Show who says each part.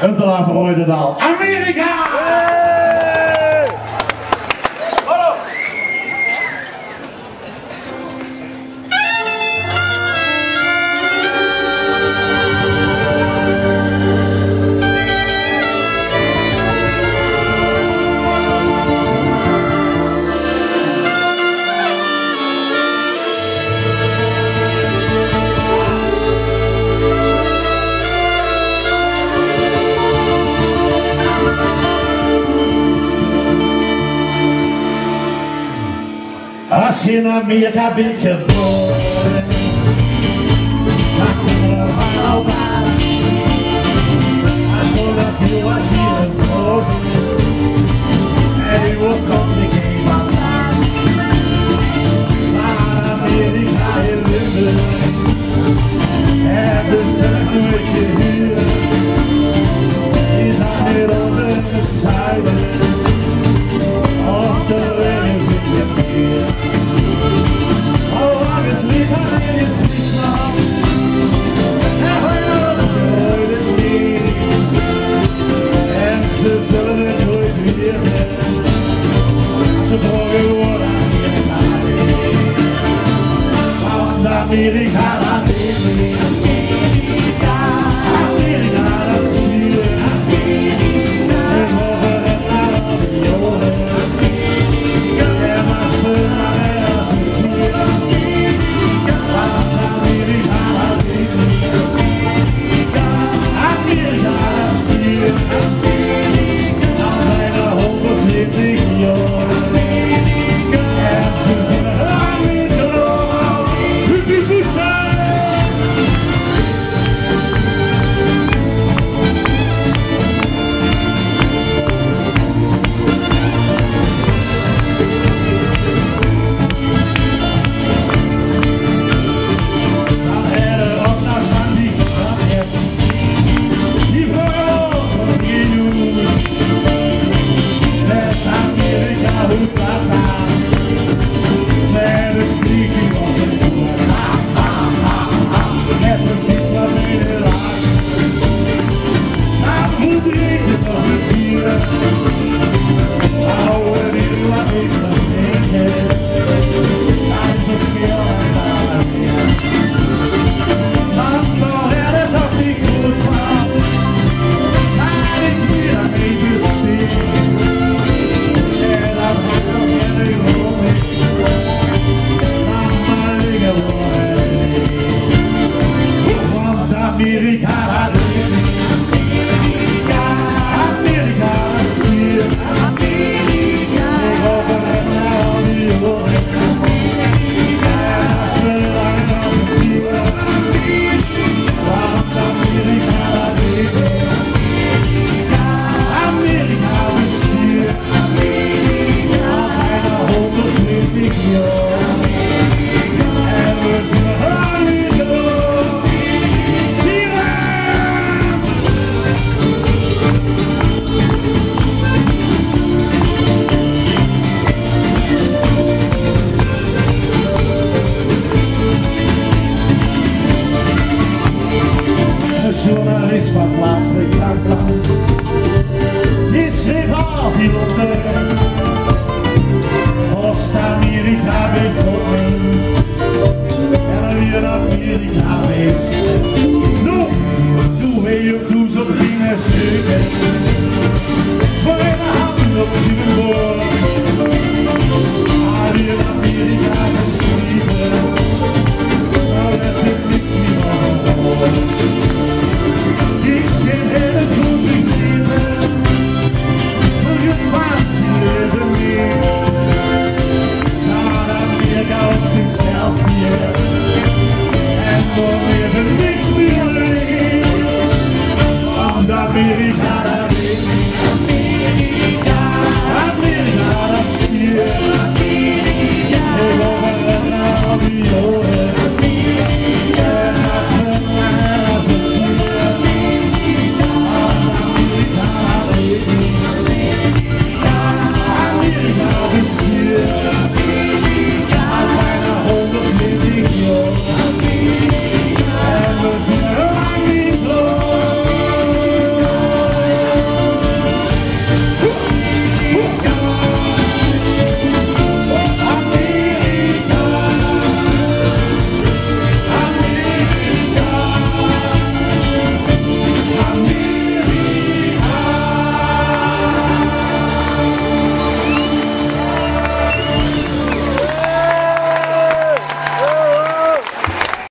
Speaker 1: Huntelaar van Rooidendaal, Amerika! Als je in Amerika bent geboren, dan kom je maar op aan. Als je dat je was hier geboren, en je wordt complicated vandaan. Maar Amerika is liefde, en de zon met je hier, is aan het onder het zuiden, of de regen zit je meer. Ze zullen het nooit weer hebben. Ze mogen worden aan je. Want Amerika